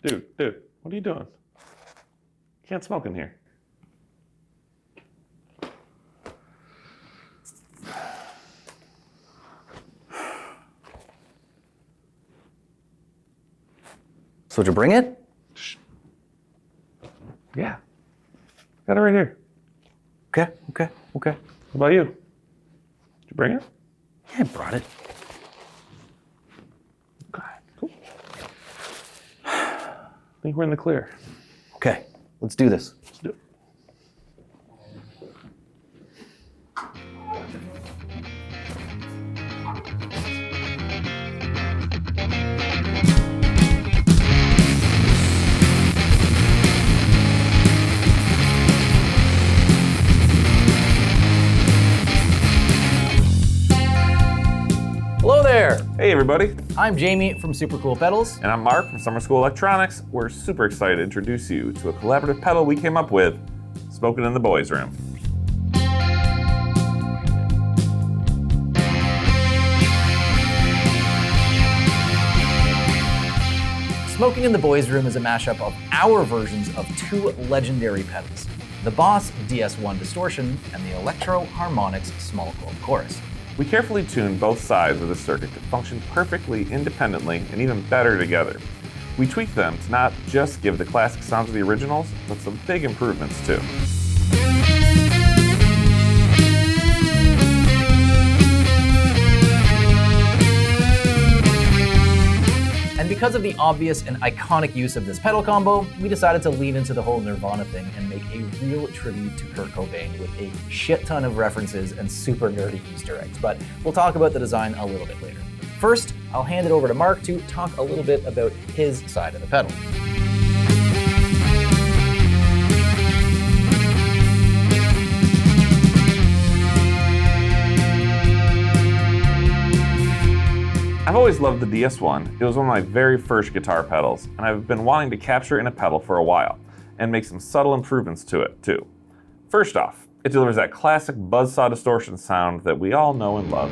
Dude, what are you doing? You can't smoke in here. So did you bring it? Shh. Yeah. Got it right here. Okay. What about you? Did you bring it? Yeah, I brought it. Okay, cool. I think we're in the clear. Okay, let's do this. Let's do it. Hello there! Hey everybody, I'm Jamie from Supercool Pedals. and I'm Mark from Summer School Electronics. We're super excited to introduce you to a collaborative pedal we came up with, Smoking in the Boys' Room. Smoking in the Boys' Room is a mashup of our versions of two legendary pedals, the Boss DS1 Distortion and the Electro Harmonix Small Clone Chorus. We carefully tuned both sides of the circuit to function perfectly independently and even better together. We tweaked them to not just give the classic sounds of the originals, but some big improvements too. And because of the obvious and iconic use of this pedal combo, we decided to lean into the whole Nirvana thing and make a real tribute to Kurt Cobain with a shit ton of references and super nerdy Easter eggs, but we'll talk about the design a little bit later. First, I'll hand it over to Mark to talk a little bit about his side of the pedal. I've always loved the DS1. It was one of my very first guitar pedals, and I've been wanting to capture it in a pedal for a while, and make some subtle improvements to it, too. First off, it delivers that classic buzzsaw distortion sound that we all know and love.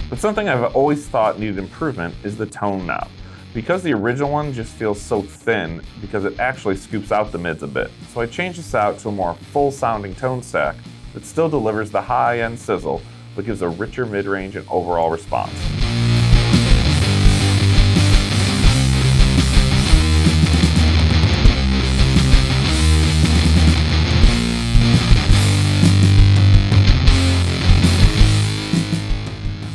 But something I've always thought needed improvement is the tone knob. Because the original one just feels so thin because it actually scoops out the mids a bit. So I changed this out to a more full sounding tone stack that still delivers the high end sizzle, but gives a richer mid-range and overall response.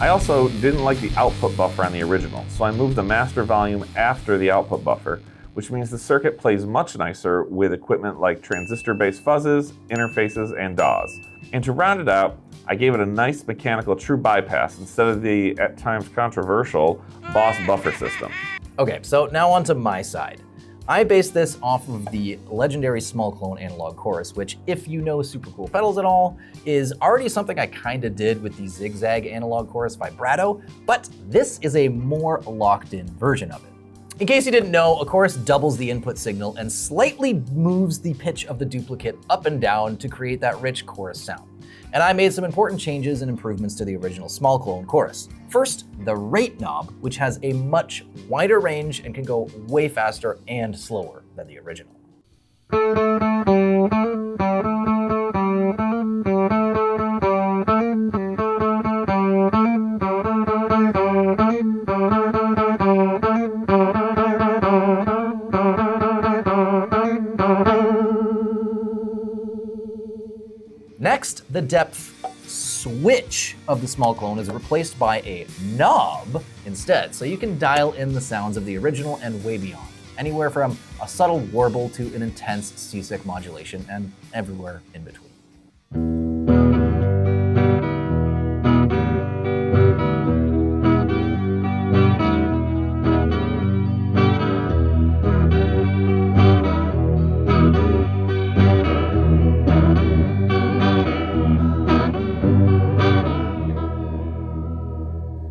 I also didn't like the output buffer on the original, so I moved the master volume after the output buffer, which means the circuit plays much nicer with equipment like transistor-based fuzzes, interfaces, and DAWs. And to round it out, I gave it a nice mechanical true bypass instead of the, at times controversial, Boss buffer system. Okay, so now onto my side. I based this off of the legendary small clone analog chorus, which, if you know Supercool pedals at all, is already something I kinda did with the zigzag analog chorus vibrato, but this is a more locked in version of it. In case you didn't know, a chorus doubles the input signal and slightly moves the pitch of the duplicate up and down to create that rich chorus sound. And I made some important changes and improvements to the original small clone chorus. First, the rate knob, which has a much wider range and can go way faster and slower than the original. Next, the depth switch of the small clone is replaced by a knob instead, so you can dial in the sounds of the original and way beyond, anywhere from a subtle warble to an intense seasick modulation and everywhere in between.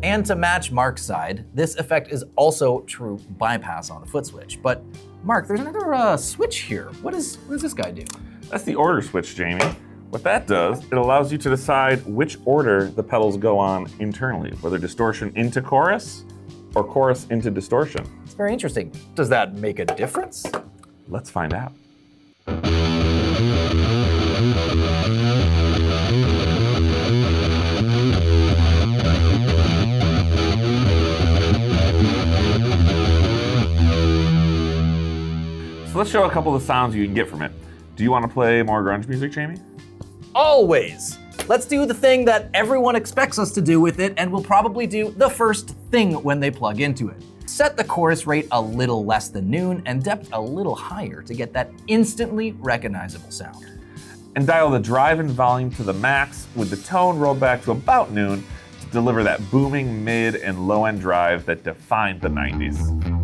And to match Mark's side, this effect is also true bypass on the foot switch. But Mark, there's another switch here. What does this guy do? That's the order switch, Jamie. What that does, it allows you to decide which order the pedals go on internally, whether distortion into chorus or chorus into distortion. It's very interesting. Does that make a difference? Let's find out. So let's show a couple of the sounds you can get from it. Do you want to play more grunge music, Jamie? Always. Let's do the thing that everyone expects us to do with it, and we'll probably do the first thing when they plug into it. Set the chorus rate a little less than noon and depth a little higher to get that instantly recognizable sound. And dial the drive and volume to the max with the tone rolled back to about noon to deliver that booming mid and low end drive that defined the 90s.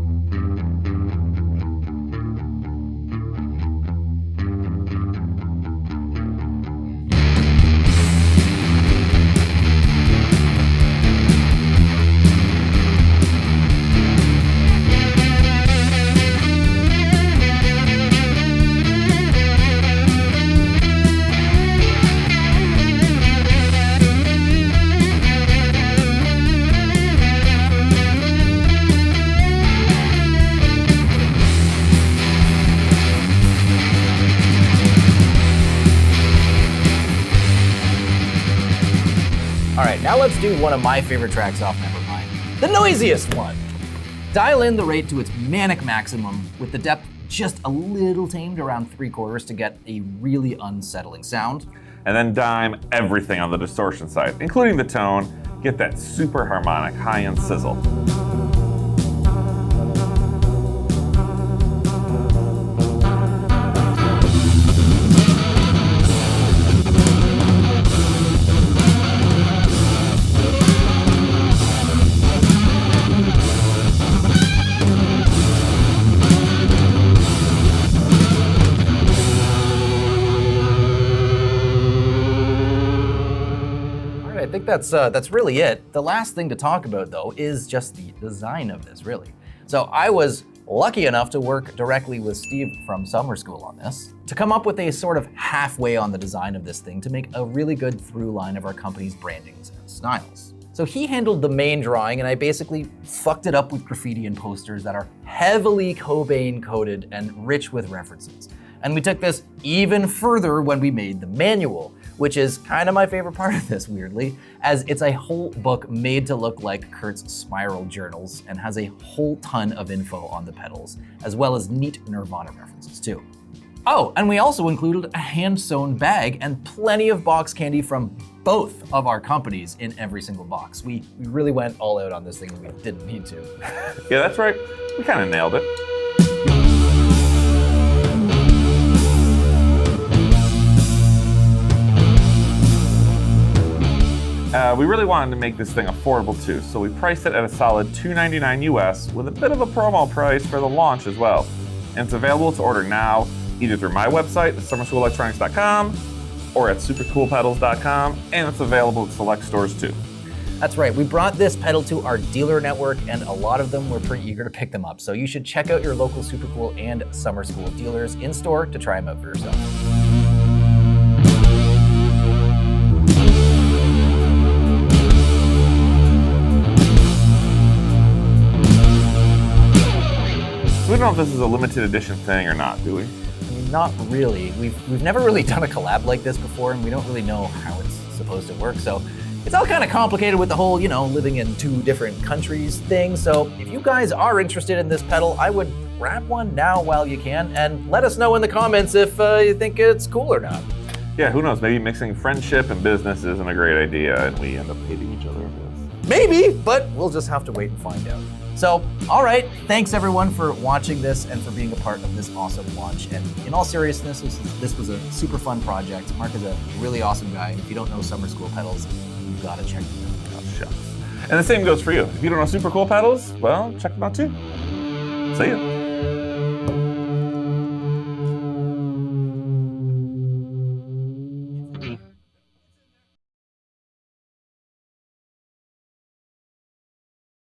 All right, now let's do one of my favorite tracks off Nevermind, the noisiest one. Dial in the rate to its manic maximum with the depth just a little tamed around 3/4 to get a really unsettling sound. And then dime everything on the distortion side, including the tone, get that super harmonic high-end sizzle. I think that's really it. The last thing to talk about, though, is just the design of this, really. So I was lucky enough to work directly with Steve from Summer School on this to come up with a sort of halfway on the design of this thing to make a really good through line of our company's brandings and styles. So he handled the main drawing, and I basically fucked it up with graffiti and posters that are heavily Cobain coded and rich with references. And we took this even further when we made the manual, which is kind of my favorite part of this, weirdly, as it's a whole book made to look like Kurt's spiral journals and has a whole ton of info on the pedals, as well as neat Nirvana references too. Oh, and we also included a hand-sewn bag and plenty of box candy from both of our companies in every single box. We really went all out on this thing and we didn't need to. Yeah, that's right. We kind of nailed it. We really wanted to make this thing affordable too, so we priced it at a solid $299 US with a bit of a promo price for the launch as well. And it's available to order now, either through my website, summerschoolelectronics.com, or at supercoolpedals.com, and it's available at select stores too. That's right, we brought this pedal to our dealer network and a lot of them were pretty eager to pick them up. So you should check out your local Supercool and Summer School dealers in store to try them out for yourself. We don't know if this is a limited edition thing or not, do we? I mean, not really. We've never really done a collab like this before, and we don't really know how it's supposed to work. So it's all kind of complicated with the whole, living in two different countries thing. So if you guys are interested in this pedal, I would grab one now while you can, and let us know in the comments if you think it's cool or not. Yeah, who knows? Maybe mixing friendship and business isn't a great idea, and we end up hating each other over this. Maybe, but we'll just have to wait and find out. So, all right, thanks everyone for watching this and for being a part of this awesome launch. And in all seriousness, this was a super fun project. Mark is a really awesome guy. And if you don't know Summer School pedals, you've got to check them out. Oh, shucks. And the same goes for you. If you don't know Supercool pedals, well, check them out too. See ya.